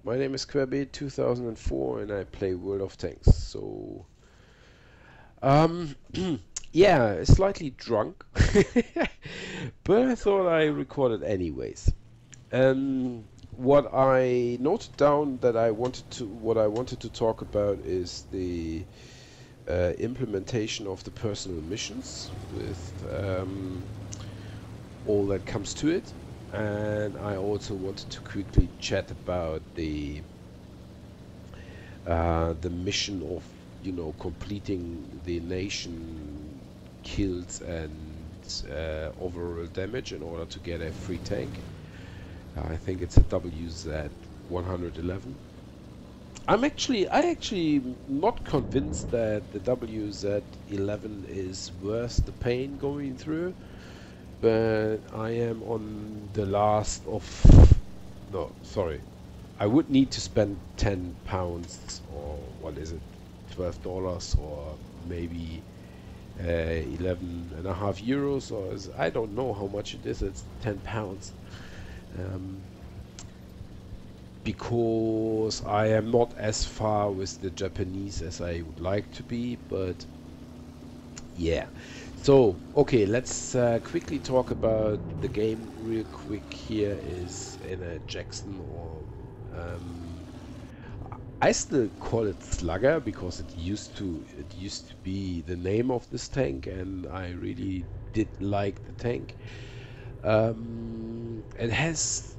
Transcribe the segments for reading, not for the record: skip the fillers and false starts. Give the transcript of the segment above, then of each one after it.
My name is Querbeet2004 and I play World of Tanks. So, um, yeah, slightly drunk, but I thought I recorded anyways. What I noted down that what I wanted to talk about is the implementation of the personal missions with all that comes to it. And I also wanted to quickly chat about the mission of completing the nation kills and overall damage in order to get a free tank. I think it's a WZ 111. I actually not convinced that the WZ11 is worth the pain going through, but I am on the last of, no, sorry, I would need to spend £10 or what is it, $12 or maybe 11.5 euros, or I don't know how much it is. It's £10 because I am not as far with the Japanese as I would like to be, but yeah. So okay, let's quickly talk about the game real quick. Here is in a Jackson, or I still call it Slugger because it used to be the name of this tank, and I really did like the tank. It has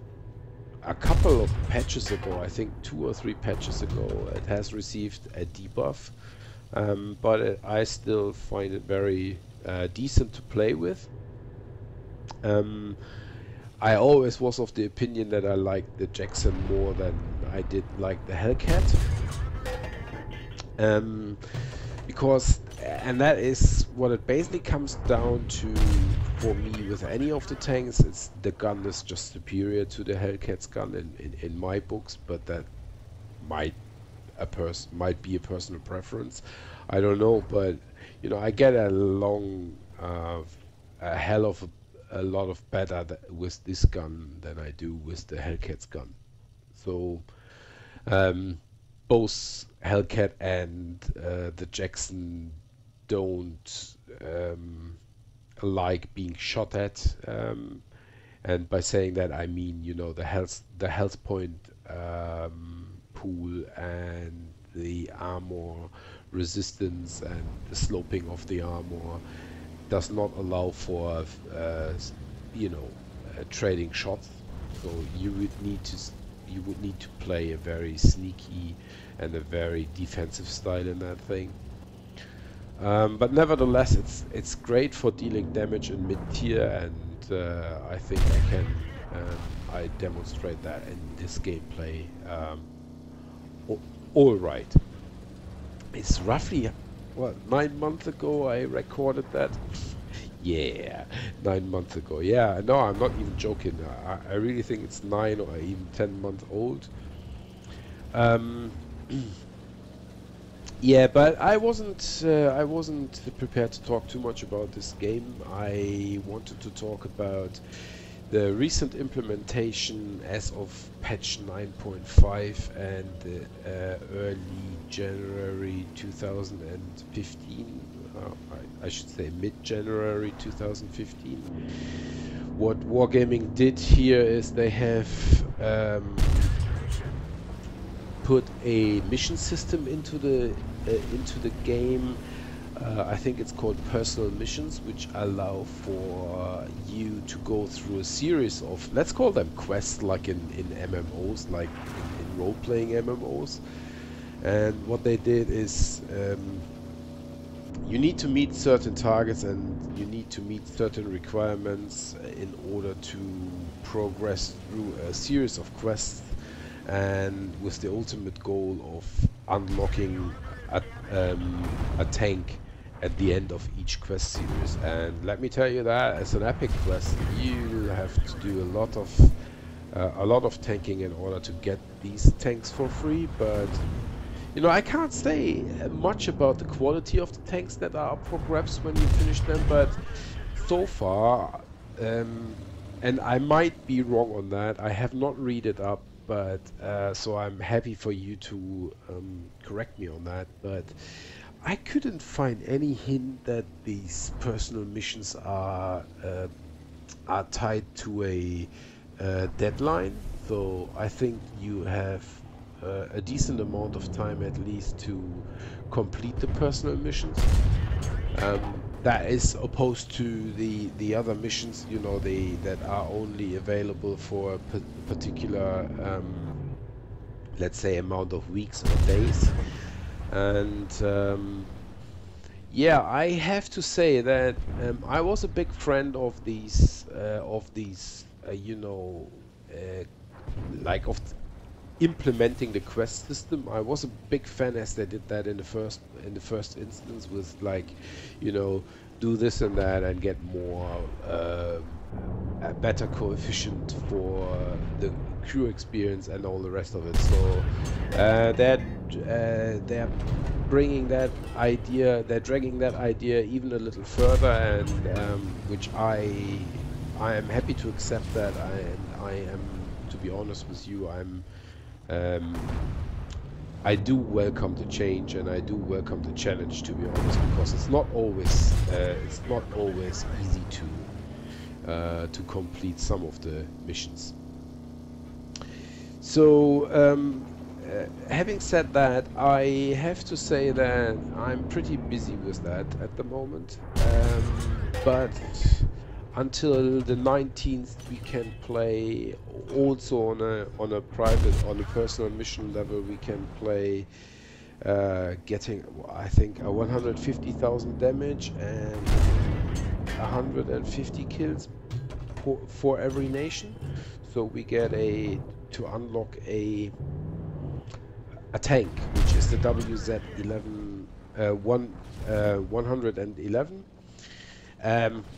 a couple of patches ago, I think 2 or 3 patches ago, it has received a debuff, but I still find it very decent to play with. I always was of the opinion that I liked the Jackson more than I did like the Hellcat, because, and that is what it basically comes down to for me with any of the tanks. It's the gun is just superior to the Hellcat's gun in my books, but that might be a personal preference. I don't know, but I get along a hell of a lot of better with this gun than I do with the Hellcat's gun. So both Hellcat and the Jackson don't like being shot at, and by saying that I mean the health point pool and the armor resistance and the sloping of the armor does not allow for trading shots. So you would need to play a very sneaky and a very defensive style in that thing. But nevertheless, it's great for dealing damage in mid-tier, and I think I demonstrate that in this gameplay. All right. It's roughly, what, 9 months ago I recorded that? Yeah, 9 months ago. Yeah, no, I'm not even joking. I really think it's 9 or even 10 months old. Yeah, but I wasn't prepared to talk too much about this game. I wanted to talk about the recent implementation as of patch 9.5 and early January 2015. I should say mid-January 2015. What Wargaming did here is they have put a mission system into the game. I think it's called personal missions, which allow for you to go through a series of, let's call them quests, like in MMOs, like in role-playing MMOs. And what they did is you need to meet certain targets and you need to meet certain requirements in order to progress through a series of quests, and with the ultimate goal of unlocking a tank at the end of each quest series. And let me tell you that as an epic quest, you have to do a lot of tanking in order to get these tanks for free. But I can't say much about the quality of the tanks that are up for grabs when you finish them, but so far, and I might be wrong on that, I have not read it up but so I'm happy for you to correct me on that. But I couldn't find any hint that these personal missions are tied to a deadline. So I think you have a decent amount of time at least to complete the personal missions. That is opposed to the other missions, you know, that are only available for a particular, let's say, amount of weeks or days. And yeah, I have to say that I was a big friend of these, you know, like of implementing the quest system. I was a big fan as they did that in the first instance with, like, you know, do this and that and get more a better coefficient for the crew experience and all the rest of it. So they're bringing that idea, they're dragging that idea even a little further, and which I am happy to accept that. I am, to be honest with you, um, I do welcome the change, and I do welcome the challenge, to be honest, because it's not always easy to complete some of the missions. So having said that, I have to say that I'm pretty busy with that at the moment, but until the 19th we can play also on a personal mission level. We can play getting, I think, a 150,000 damage and 150 kills for every nation. So we get to unlock a tank, which is the WZ-11 111.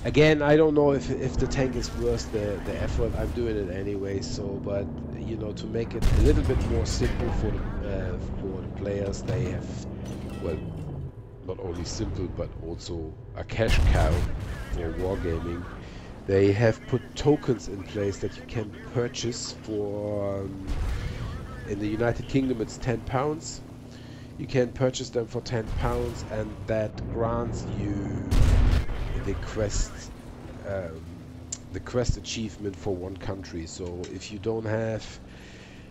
Again, I don't know if the tank is worth the effort. I'm doing it anyway. So, but you know, to make it a little bit more simple for the players, they have, well, not only simple but also a cash cow for wargaming. They have put tokens in place that you can purchase for. In the United Kingdom, it's £10. You can purchase them for £10, and that grants you the quest achievement for one country. So if you don't have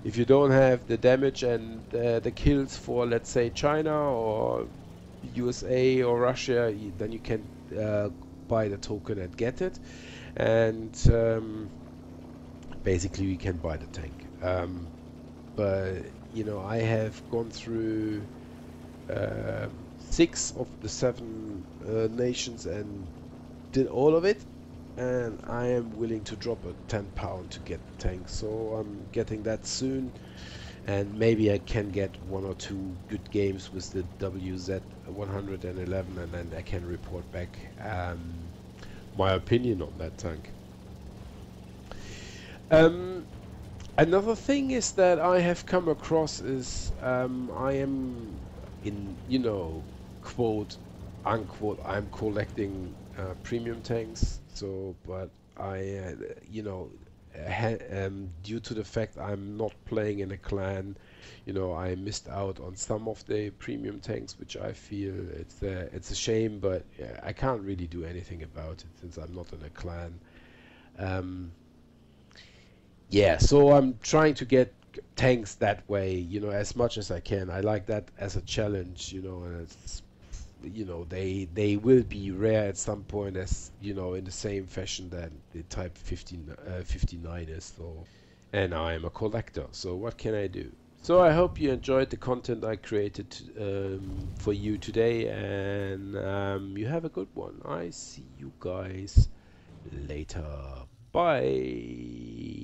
the damage and the kills for, let's say, China or USA or Russia, then you can buy the token and get it, and basically you can buy the tank. But you know, I have gone through 6 of the 7 nations and did all of it, and I am willing to drop a £10 to get the tank. So I'm getting that soon, and maybe I can get 1 or 2 good games with the WZ-111, and then I can report back my opinion on that tank. Another thing is that I have come across is I am in, you know, quote unquote, I'm collecting premium tanks. So, but I, you know, due to the fact I'm not playing in a clan, you know, I missed out on some of the premium tanks, which I feel it's a shame, but yeah, I can't really do anything about it since I'm not in a clan. Yeah, so I'm trying to get tanks that way, you know, as much as I can. I like that as a challenge, you know, and it's, you know, they will be rare at some point, as you know, in the same fashion that the Type 59 is. So, and I am a collector, so what can I do? So I hope you enjoyed the content I created for you today, and you have a good one. I see you guys later. Bye.